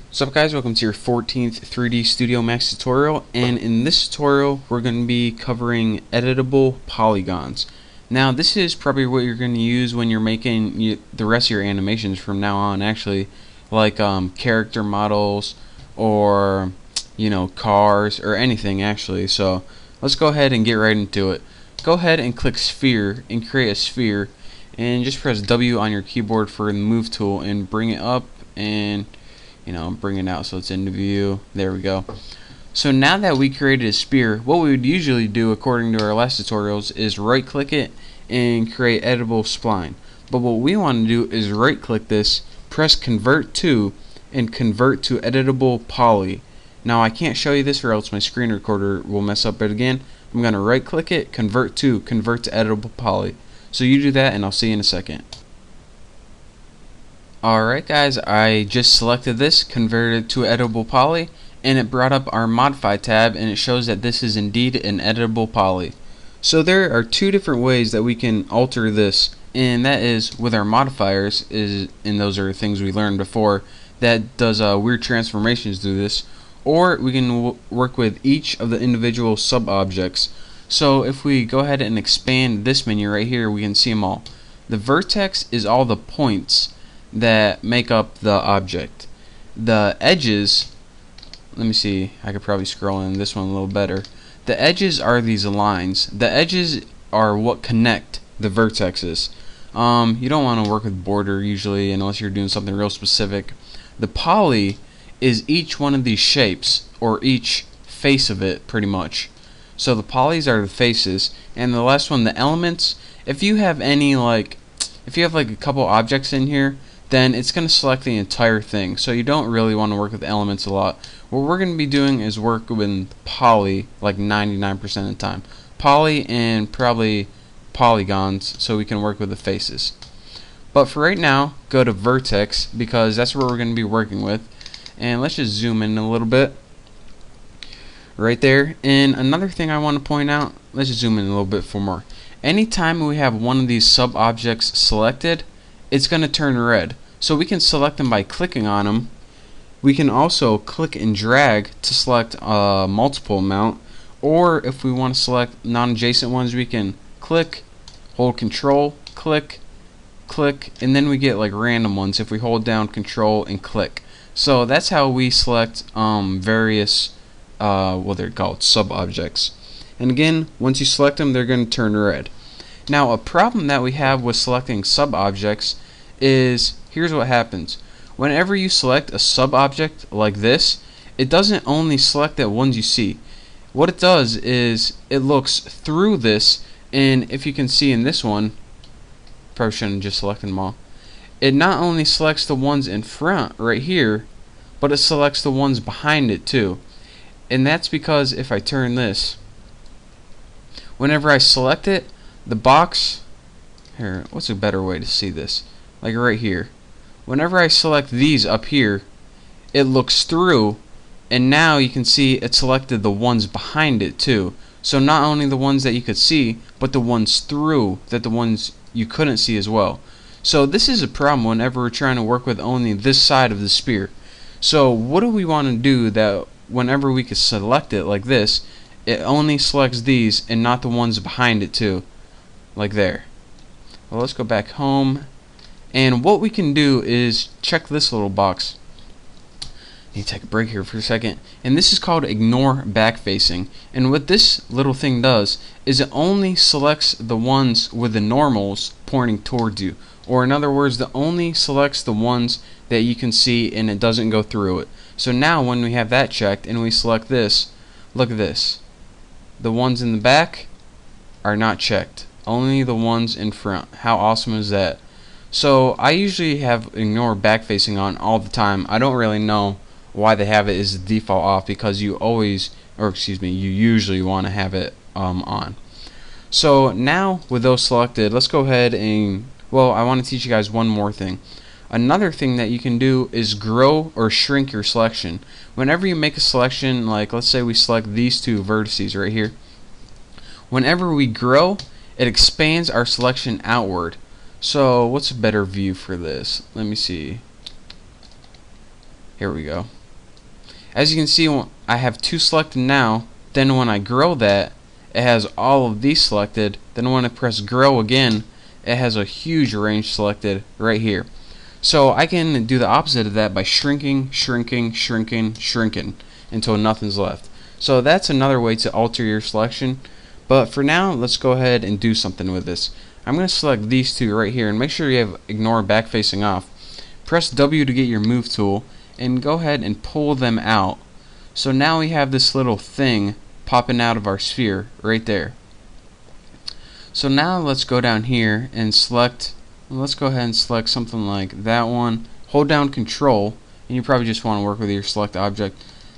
What's up guys, welcome to your 14th 3D Studio Max tutorial, and in this tutorial we're going to be covering editable polygons. Now this is probably what you're going to use when you're making the rest of your animations from now on, actually, like character models or cars or anything actually. So let's go ahead and get right into it. Go ahead and click sphere and create a sphere, and just press W on your keyboard for the move tool and bring it up and bring it out so it's into view. There we go. So now that we created a sphere, what we would usually do according to our last tutorials is right click it and create editable spline. But what we want to do is right click this, press convert to, and convert to editable poly. Now I can't show you this or else my screen recorder will mess up it again. I'm going to right click it, convert to editable poly. So you do that and I'll see you in a second. Alright guys, I just selected this, converted it to editable poly, and it brought up our modify tab and it shows that this is indeed an editable poly. So there are two different ways that we can alter this, and that is with our modifiers, and those are things we learned before, that does weird transformations through this, or we can work with each of the individual sub-objects. So if we go ahead and expand this menu right here, we can see them all. The vertex is all the points that make up the object. The edges, let me see, I could probably scroll in this one a little better. The edges are these lines. The edges are what connect the vertexes. You don't want to work with border usually unless you're doing something real specific. The poly is each one of these shapes, or each face of it pretty much. So the polys are the faces, and the last one, the elements. If you have any if you have a couple objects in here, then it's going to select the entire thing. So you don't really want to work with elements a lot. What we're going to be doing is work with poly like 99% of the time. Poly and probably polygons, so we can work with the faces. But for right now, go to vertex because that's where we're going to be working with. And let's just zoom in a little bit. Right there. And another thing I want to point out, let's just zoom in a little bit for more. Anytime we have one of these sub-objects selected, it's going to turn red. So we can select them by clicking on them. We can also click and drag to select a multiple amount, or if we want to select non-adjacent ones, we can click, hold control, click, click, and then we get like random ones if we hold down control and click. So that's how we select various what they're called, sub-objects. And again, once you select them, they're going to turn red. Now, a problem that we have with selecting sub-objects is, here's what happens. Whenever you select a sub-object like this, it doesn't only select the ones you see. What it does is it looks through this, and if you can see in this one, probably shouldn't have just selected them all. It not only selects the ones in front right here, but it selects the ones behind it too. And that's because if I turn this, whenever I select it, the box here, what's a better way to see this? Like right here. Whenever I select these up here, it looks through, and now you can see it selected the ones behind it too. So not only the ones that you could see, but the ones through, that the ones you couldn't see as well. So this is a problem whenever we're trying to work with only this side of the sphere. So what do we want to do that whenever we could select it like this, it only selects these and not the ones behind it too? Like there. Well, let's go back home, and what we can do is check this little box. Need to take a break here for a second, and this is called ignore backfacing. And what this little thing does is it only selects the ones with the normals pointing towards you, or in other words, it only selects the ones that you can see and it doesn't go through it. So now when we have that checked and we select this, look at this, the ones in the back are not checked, only the ones in front. How awesome is that? So I usually have ignore backfacing on all the time. I don't really know why they have it as the default off, because you usually want to have it on. So now with those selected, let's go ahead and, well, I want to teach you guys one more thing. Another thing that you can do is grow or shrink your selection. Whenever you make a selection, like let's say we select these two vertices right here, whenever we grow, it expands our selection outward. So what's a better view for this? Let me see. Here we go. As you can see, I have 2 selected now. Then when I grow that, it has all of these selected. Then when I press grow again, it has a huge range selected right here. So I can do the opposite of that by shrinking, shrinking, shrinking, shrinking until nothing's left. So that's another way to alter your selection. But for now, let's go ahead and do something with this. I'm going to select these two right here and make sure you have ignore back facing off. Press W to get your move tool and go ahead and pull them out. So now we have this little thing popping out of our sphere right there. So now let's go down here and select, let's go ahead and select something like that one. Hold down Control, and you probably just want to work with your select object.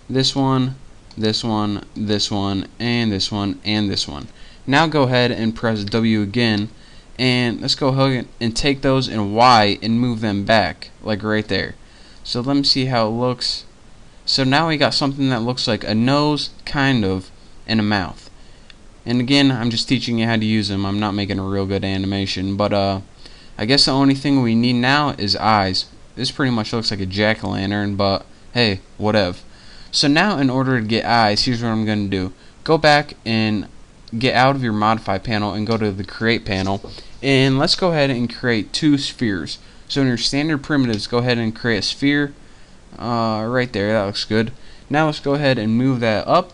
This one, this one, this one, and this one, and this one. Now go ahead and press W again, and let's go ahead and take those and Y and move them back, like right there. So let me see how it looks. So now we got something that looks like a nose, kind of, and a mouth. And again, I'm just teaching you how to use them. I'm not making a real good animation, but I guess the only thing we need now is eyes. This pretty much looks like a jack-o'-lantern, but hey, whatever. So now in order to get eyes, here's what I'm going to do. Go back and get out of your modify panel and go to the create panel, and let's go ahead and create 2 spheres. So in your standard primitives, go ahead and create a sphere right there. That looks good. Now let's go ahead and move that up.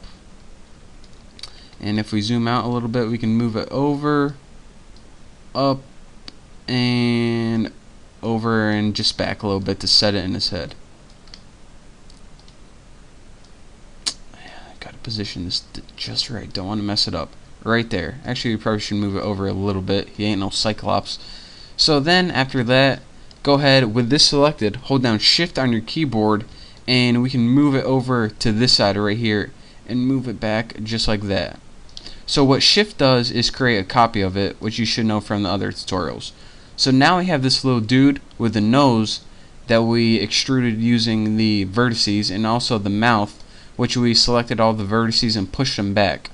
And if we zoom out a little bit, we can move it over, up, and over, and just back a little bit to set it in his head. I gotta position this just right. Don't want to mess it up. Right there. Actually, we probably should move it over a little bit. He ain't no Cyclops. So then, after that, go ahead with this selected, hold down Shift on your keyboard, and we can move it over to this side right here, and move it back just like that. So what Shift does is create a copy of it, which you should know from the other tutorials. So now we have this little dude with the nose that we extruded using the vertices, and also the mouth, which we selected all the vertices and pushed them back.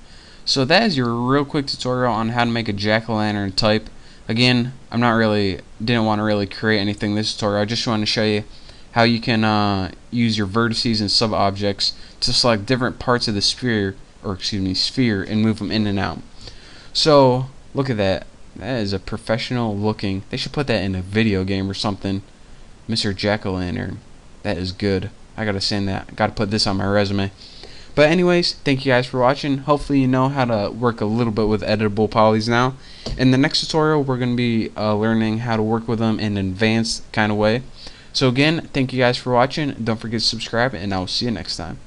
So that is your real quick tutorial on how to make a jack-o'-lantern type. Again, didn't want to really create anything this tutorial. I just wanted to show you how you can use your vertices and sub-objects to select different parts of the sphere, and move them in and out. So look at that. That is a professional looking. They should put that in a video game or something. Mr. Jack-o'-lantern. That is good. I gotta send that. Gotta put this on my resume. But anyways, thank you guys for watching. Hopefully you know how to work a little bit with editable polys now. In the next tutorial, we're going to be learning how to work with them in an advanced kind of way. So again, thank you guys for watching. Don't forget to subscribe, and I will see you next time.